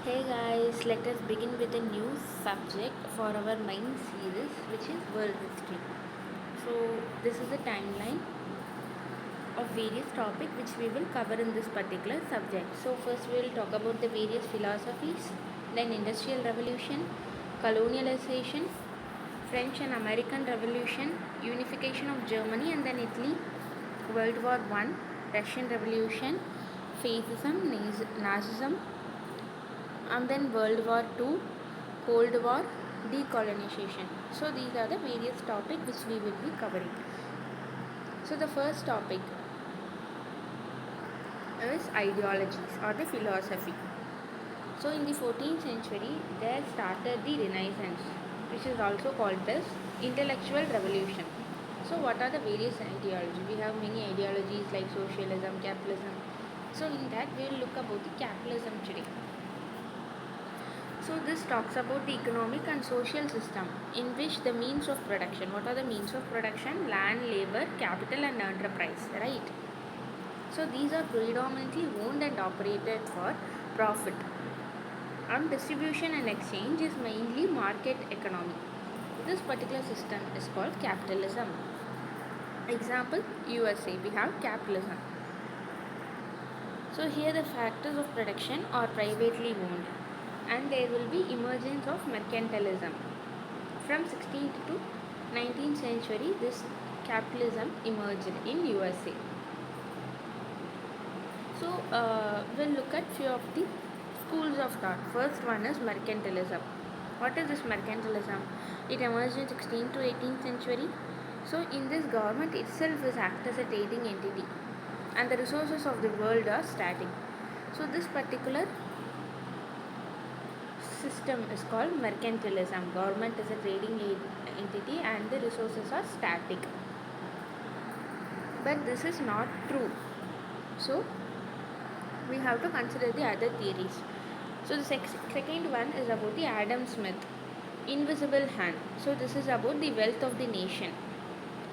Hey guys, let us begin with a new subject for our main series, which is world history. So, this is a timeline of various topics which we will cover in this particular subject. So, first we will talk about the various philosophies, then Industrial Revolution, colonialization, French and American Revolution, unification of Germany and then Italy, World War One, Russian Revolution, fascism, Nazism, and then World War II, Cold War, decolonization. So these are the various topics which we will be covering. So the first topic is ideologies or the philosophy. So in the 14th century, there started the Renaissance, which is also called as intellectual revolution. So what are the various ideologies? We have many ideologies like socialism, capitalism. So in that we will look about the capitalism today. So this talks about the economic and social system in which the means of production. What are the means of production? Land, labor, capital and enterprise, right? So these are predominantly owned and operated for profit. And distribution and exchange is mainly market economy. This particular system is called capitalism. Example, USA, we have capitalism. So here the factors of production are privately owned and there will be emergence of mercantilism. From 16th to 19th century, this capitalism emerged in USA. So we'll look at few of the schools of thought. First one is mercantilism. What is this mercantilism? It emerged in 16th to 18th century. So in this, government itself is act as a trading entity and the resources of the world are static. So this particular system is called mercantilism. Government is a trading entity and the resources are static. But this is not true. So we have to consider the other theories. So the second one is about the Adam Smith, invisible hand. So this is about the wealth of the nation.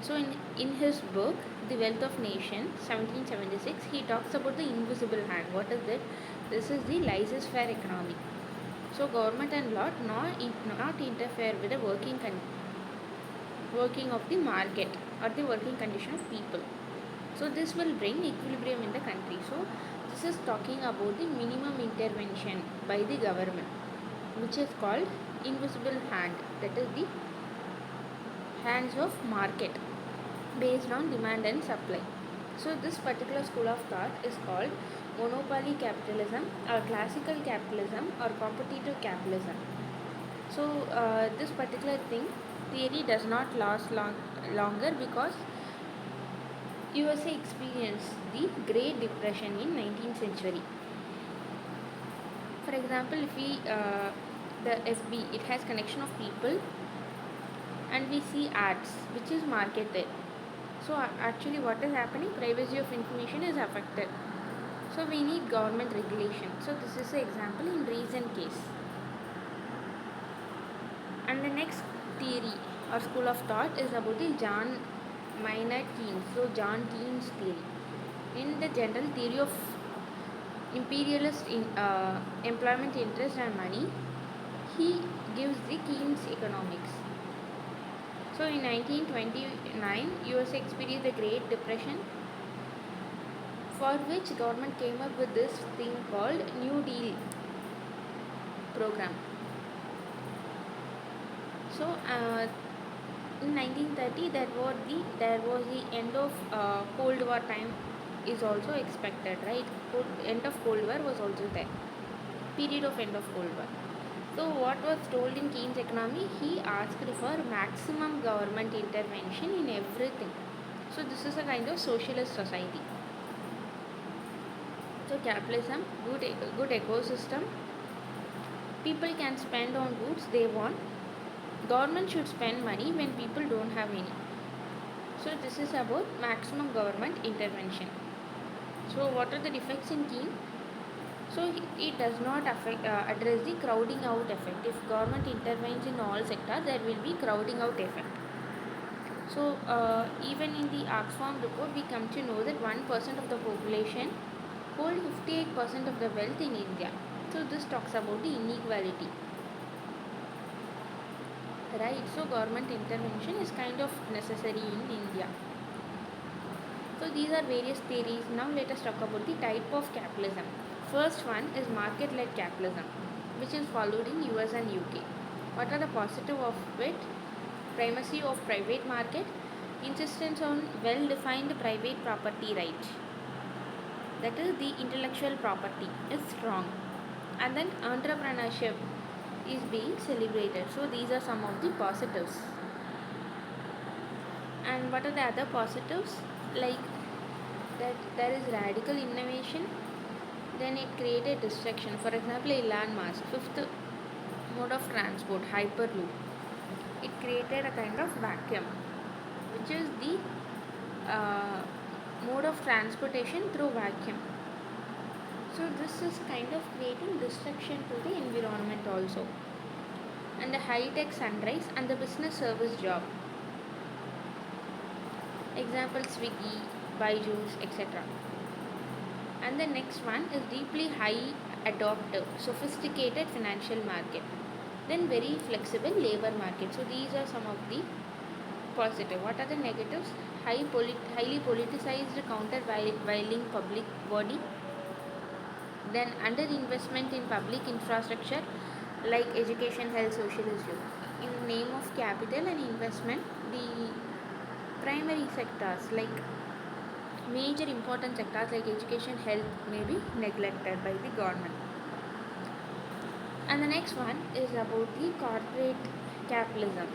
So in his book, The Wealth of Nation, 1776, he talks about the invisible hand. What is it? This is the laissez-faire economy. So government and law not interfere with the working of the market or the working condition of people. So this will bring equilibrium in the country. So this is talking about the minimum intervention by the government, which is called invisible hand. That is the hands of market based on demand and supply. So this particular school of thought is called monopoly capitalism or classical capitalism or competitive capitalism. So this particular theory does not last longer because USA experienced the Great Depression in 19th century. For example, if we the FB, it has connection of people and we see ads which is marketed. So actually what is happening? Privacy of information is affected. So we need government regulation. So this is an example in recent case. And the next theory or school of thought is about the John Maynard Keynes. So John Keynes theory. In the general theory of imperialist employment interest and money, he gives the Keynes economics. So in 1929, USA experienced the Great Depression, for which government came up with this thing called New Deal program. So in 1930, there was the end of Cold War time is also expected, right? End of Cold War was also there. Period of end of Cold War. So what was told in Keynes economy? He asked for maximum government intervention in everything. So this is a kind of socialist society. So capitalism, good ecosystem. People can spend on goods they want. Government should spend money when people don't have any. So this is about maximum government intervention. So what are the defects in Keynes? So it does not address the crowding out effect. If government intervenes in all sectors, there will be crowding out effect. So even in the Oxfam report, we come to know that 1% of the population hold 58% of the wealth in India. So this talks about the inequality, right? So government intervention is kind of necessary in India. So these are various theories. Now let us talk about the type of capitalism. First one is market-led capitalism, which is followed in US and UK. What are the positive of it? Primacy of private market, insistence on well-defined private property right. That is, the intellectual property is strong, and then entrepreneurship is being celebrated. So these are some of the positives. And what are the other positives? Like that there is radical innovation, then it created distraction. For example, Elon Musk, fifth mode of transport, hyperloop, it created a kind of vacuum, which is the uh, mode of transportation through vacuum. So this is kind of creating distraction to the environment also. And the high-tech sunrise and the business service job. Example, Swiggy, Byju's, etc. And the next one is deeply high adoptive, sophisticated financial market. Then very flexible labor market. So these are some of the positive. What are the negatives? Highly politicized countervailing public body. Then underinvestment in public infrastructure like education, health, social issue. In name of capital and investment, the primary sectors like major important sectors like education, health may be neglected by the government. And the next one is about the corporate capitalism.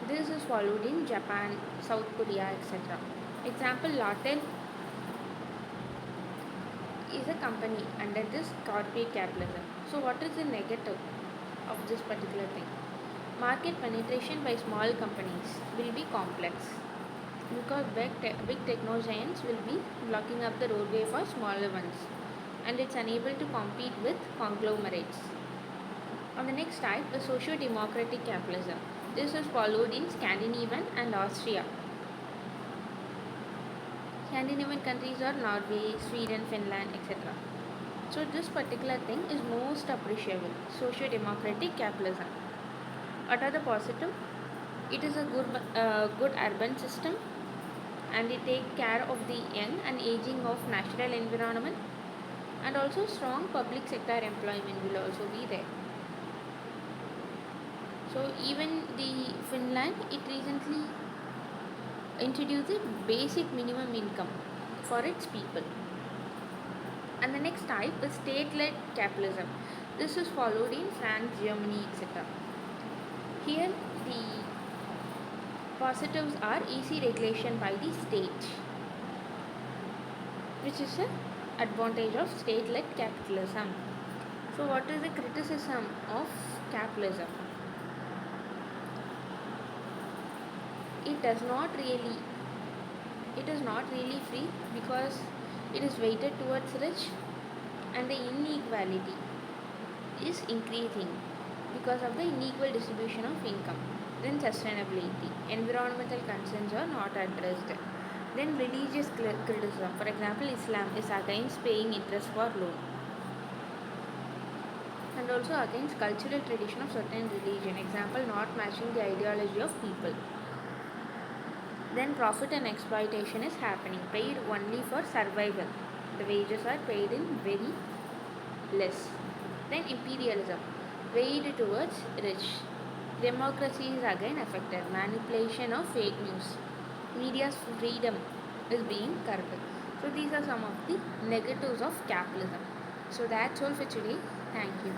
This is followed in Japan, South Korea, etc. Example, Lotte is a company under this corporate capitalism. So what is the negative of this particular thing? Market penetration by small companies will be complex because big techno giants will be blocking up the roadway for smaller ones, and it's unable to compete with conglomerates. On the next type, the socio-democratic capitalism. This is followed in Scandinavian and Austria. Scandinavian countries are Norway, Sweden, Finland, etc. So this particular thing is most appreciable, socio-democratic capitalism. What are the positive? It is a good urban system, and it take care of the young and aging of natural environment, and also strong public sector employment will also be there. So even the Finland, it recently introduced a basic minimum income for its people. And the next type is state-led capitalism. This is followed in France, Germany, etc. Here the positives are easy regulation by the state, which is an advantage of state-led capitalism. So what is the criticism of capitalism? It is not really free because it is weighted towards rich, and the inequality is increasing because of the unequal distribution of income. Then sustainability, environmental concerns are not addressed. Then religious criticism, for example, Islam is against paying interest for loan, and also against cultural tradition of certain religion, example, not matching the ideology of people. Then profit and exploitation is happening, paid only for survival. The wages are paid in very less. Then imperialism, weighed towards rich. Democracy is again affected, manipulation of fake news. Media's freedom is being curbed. So these are some of the negatives of capitalism. So that's all for today. Thank you.